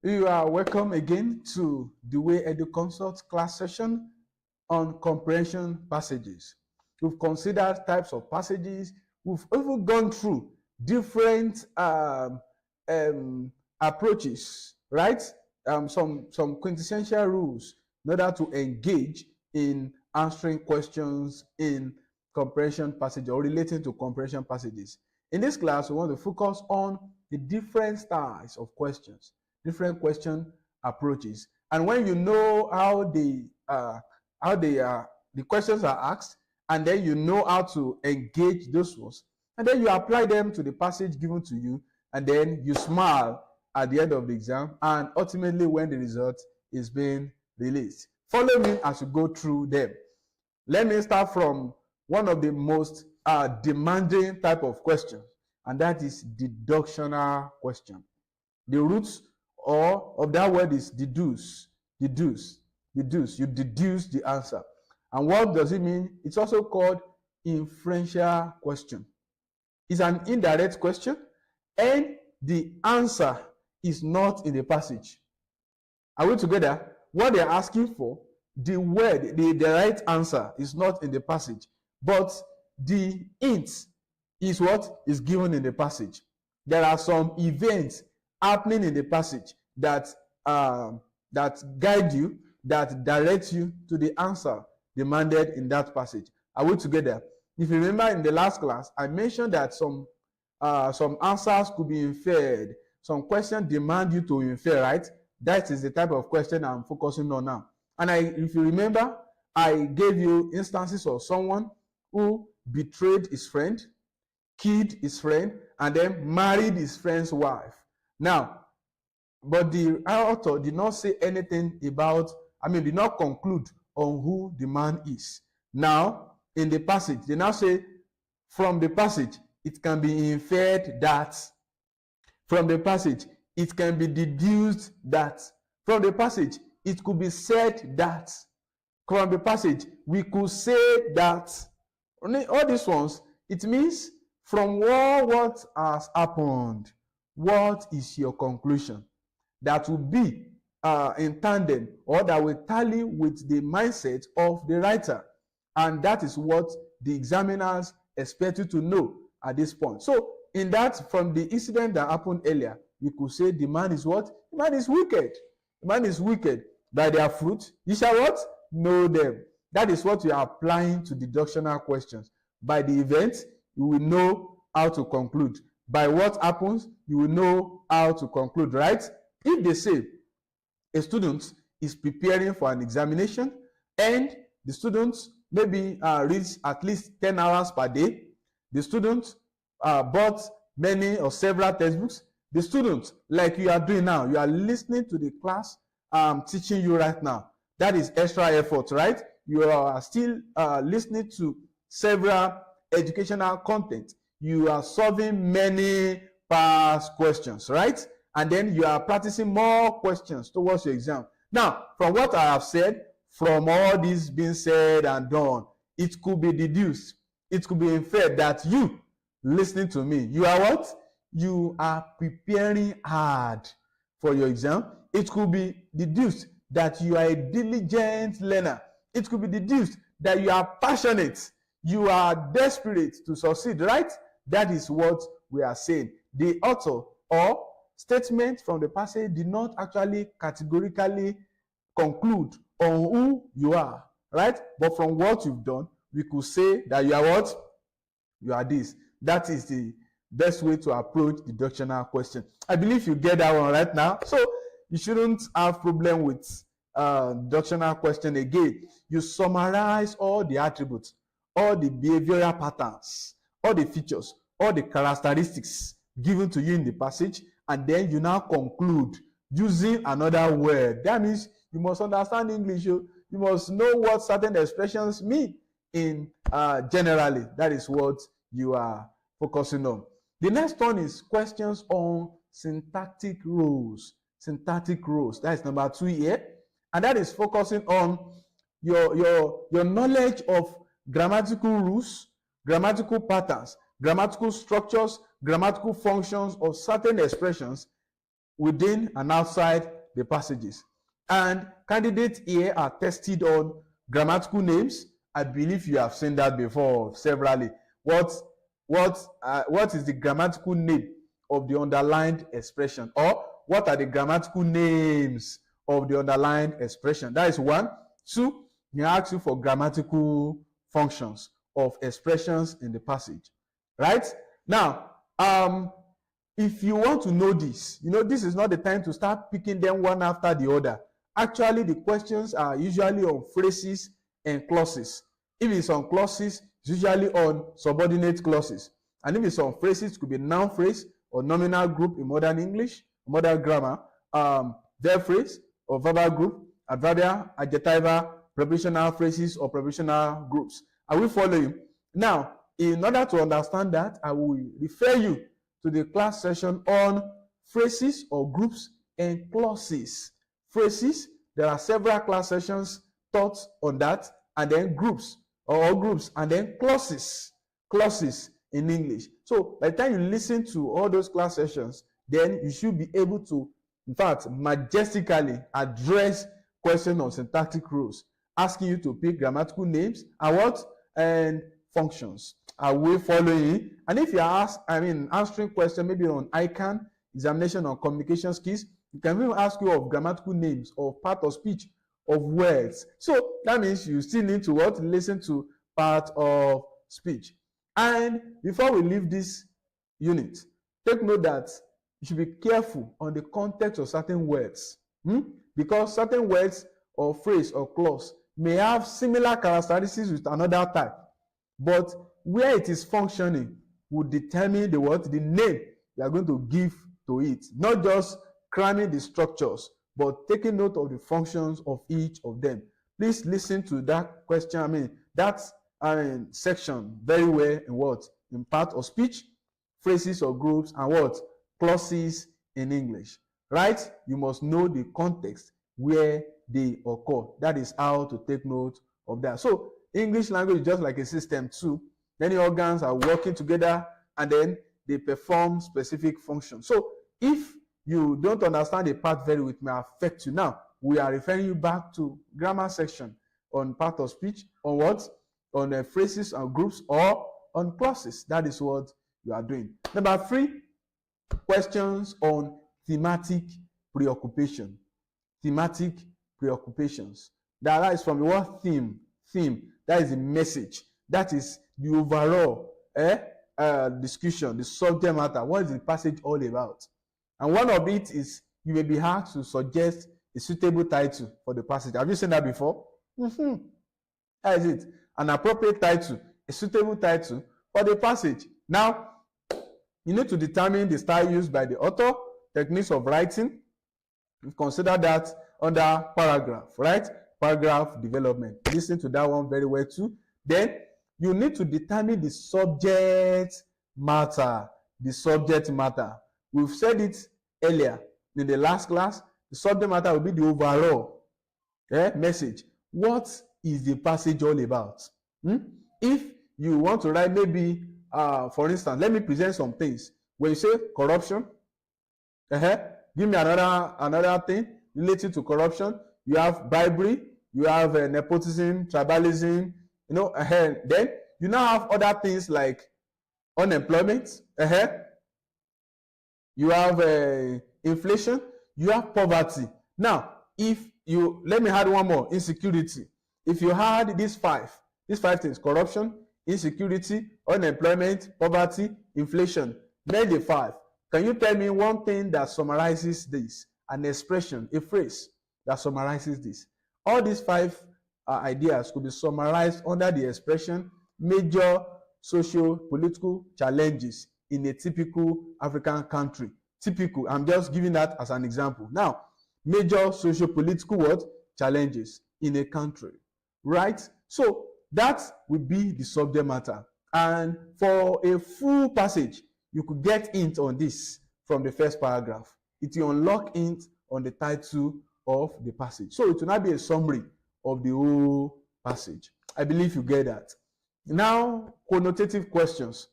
You are welcome again to the Way Edu Consult class session on comprehension passages. We've considered types of passages. We've even gone through different approaches, right? Some quintessential rules in order to engage in answering questions in comprehension passages or relating to comprehension passages. In this class, we want to focus on the different styles of questions, different question approaches, and when you know how the questions are asked, and then you know how to engage those ones, and then you apply them to the passage given to you, and then you smile at the end of the exam, and ultimately when the result is being released. Follow me as we go through them. Let me start from one of the most demanding type of questions, and that is deductional question. The roots of that word is deduce. You deduce the answer. And what does it mean? It's also called inferential question. It's an indirect question, and the answer is not in the passage. Are we together? What they're asking for, the word, the right answer is not in the passage, but the hint is what is given in the passage. There are some events happening in the passage that guide you, that direct you to the answer demanded in that passage. Are we together? If you remember in the last class, I mentioned that some answers could be inferred. Some questions demand you to infer, right? That is the type of question I'm focusing on now. And if you remember, I gave you instances of someone who betrayed his friend, killed his friend, and then married his friend's wife. Now, but the author did not say anything about, did not conclude on who the man is. Now, in the passage, they now say, from the passage, it can be inferred that. From the passage, it can be deduced that. From the passage, it could be said that. From the passage, we could say that. All these ones, it means from what has happened, what is your conclusion? That will be in tandem, or that will tally with the mindset of the writer. And that is what the examiners expect you to know at this point. So, in that, from the incident that happened earlier, you could say the man is what? The man is wicked. The man is wicked. By their fruit, you shall what? Know them. That is what you are applying to deductional questions. By the event, you will know how to conclude. By what happens, you will know how to conclude, right? If they say a student is preparing for an examination and the student maybe reads at least 10 hours per day, the student bought many or several textbooks, the student, like you are doing now, you are listening to the class I'm teaching you right now. That is extra effort, right? You are still listening to several educational content. You are solving many past questions, right? And then you are practicing more questions towards your exam. Now, from what I have said, from all this being said and done, it could be deduced, it could be inferred that you, listening to me, you are what? You are preparing hard for your exam. It could be deduced that you are a diligent learner. It could be deduced that you are passionate. You are desperate to succeed, right? That is what we are saying. The author or statement from the passage did not actually categorically conclude on who you are, right? But from what you've done, we could say that you are what? You are this. That is the best way to approach deductional question. I believe you get that one right now. So you shouldn't have problem with deductional question again. You summarize all the attributes, all the behavioral patterns, all the features, all the characteristics given to you in the passage, and then you now conclude using another word. That means you must understand English. You must know what certain expressions mean in generally. That is what you are focusing on. The next one is questions on syntactic rules. Syntactic rules. That is number 2 here. And that is focusing on your knowledge of grammatical rules, grammatical patterns, grammatical structures, grammatical functions of certain expressions within and outside the passages. And candidates here are tested on grammatical names. I believe you have seen that before severally. What is the grammatical name of the underlined expression? Or what are the grammatical names of the underlined expression? That is one. Two, they ask you for grammatical functions of expressions in the passage. Right? Now, if you want to know this, this is not the time to start picking them one after the other. Actually, the questions are usually on phrases and clauses. If it's on clauses, it's usually on subordinate clauses. And if it's on phrases, it could be noun phrase or nominal group in modern English, modern grammar, verb phrase or verbal group, adverbial, adjectival, prepositional phrases or prepositional groups. Are we following? Now, in order to understand that, I will refer you to the class session on phrases or groups and clauses. Phrases, there are several class sessions taught on that, and then groups or groups, and then clauses in English. So by the time you listen to all those class sessions, then you should be able to, in fact, majestically address questions on syntactic rules, asking you to pick grammatical names and functions. Are we following? And if you are answering questions maybe on ICANN, examination on communication skills, you can even ask you of grammatical names of part of speech of words. So that means you still need to listen to part of speech. And before we leave this unit, take note that you should be careful on the context of certain words, because certain words or phrase or clause may have similar characteristics with another type, but where it is functioning will determine the name you are going to give to it, not just cramming the structures, but taking note of the functions of each of them. Please listen to that question, that section very well in part of speech, phrases or groups, and clauses in English. Right? You must know the context where they occur. That is how to take note of that. So English language is just like a system too. Many organs are working together and then they perform specific functions. So if you don't understand a part very well, it may affect you. Now, we are referring you back to grammar section on part of speech, on on phrases and groups, or on clauses. That is what you are doing. Number 3, questions on thematic preoccupation. Thematic preoccupations. That is from the word theme. Theme. That is the message. That is the overall discussion, the subject matter. What is the passage all about? And one of it is you may be asked to suggest a suitable title for the passage. Have you seen that before? That is it. An appropriate title, a suitable title for the passage. Now, you need to determine the style used by the author, techniques of writing. You consider that under paragraph, right? Paragraph development. Listen to that one very well too. Then you need to determine the subject matter. The subject matter. We've said it earlier in the last class. The subject matter will be the overall message. What is the passage all about? If you want to write, maybe, for instance, let me present some things. When you say corruption, give me another thing related to corruption. You have bribery, you have nepotism, tribalism, then you now have other things like unemployment, you have inflation, you have poverty. Now, let me add one more, insecurity. If you had these five things, corruption, insecurity, unemployment, poverty, inflation, then the 5. Can you tell me one thing that summarizes this? An expression, a phrase that summarizes this. All these 5 ideas could be summarized under the expression major socio-political challenges in a typical African country. Typical, I'm just giving that as an example. Now, major socio-political challenges in a country, right? So that would be the subject matter. And for a full passage, you could get hint on this from the first paragraph. It will unlock hint on the title of the passage. So it will not be a summary of the whole passage. I believe you get that. Now, connotative questions.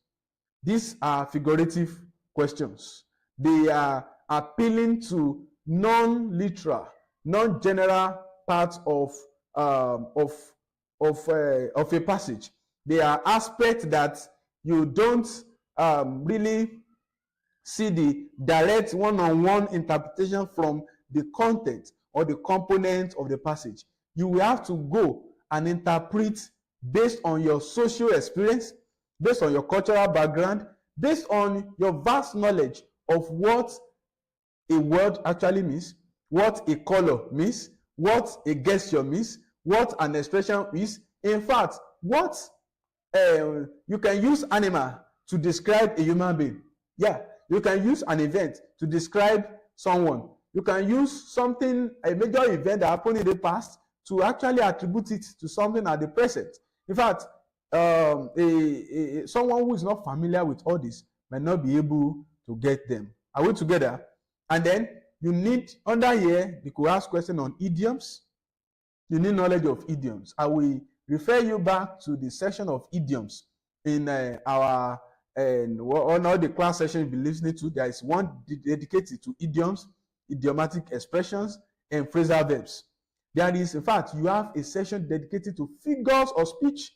These are figurative questions. They are appealing to non-literal, non-general parts of a passage. They are aspects that you don't really see the direct one-on-one interpretation from the content or the component of the passage. You will have to go and interpret based on your social experience, based on your cultural background, based on your vast knowledge of what a word actually means, what a color means, what a gesture means, what an expression is. In fact, what you can use animal to describe a human being. Yeah, you can use an event to describe someone. You can use something, a major event that happened in the past, to actually attribute it to something at the present. In fact, someone who is not familiar with all this might not be able to get them. Are we together? And then you need, under here, you could ask question on idioms. You need knowledge of idioms. I will refer you back to the section of idioms in our on all the class session you'll be listening to. There is one dedicated to idioms, idiomatic expressions, and phrasal verbs. There is, in fact, you have a section dedicated to figures of speech.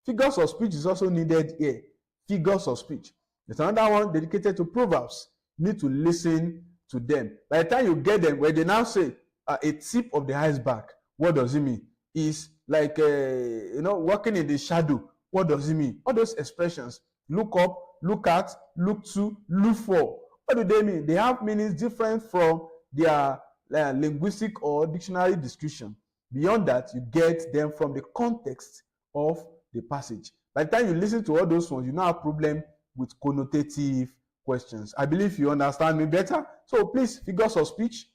Figures of speech is also needed here. Figures of speech. There's another one dedicated to proverbs. You need to listen to them. By the time you get them, where they now say a tip of the iceberg, what does it mean? Is like walking in the shadow. What does it mean? All those expressions. Look up, look at, look to, look for. What do they mean? They have meanings different from their linguistic or dictionary description. Beyond that, you get them from the context of the passage. By the time you listen to all those ones, you now have a problem with connotative questions. I believe you understand me better. So please, figures of speech,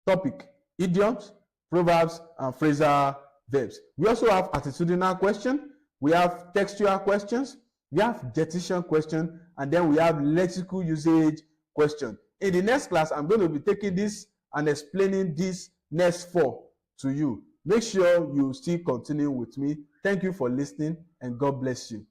topic, idioms, proverbs, and phrasal verbs. We also have attitudinal question. We have textual questions. We have dentition question, and then we have lexical usage question. In the next class, I'm going to be taking this and explaining these next four to you. Make sure you still continue with me. Thank you for listening, and God bless you.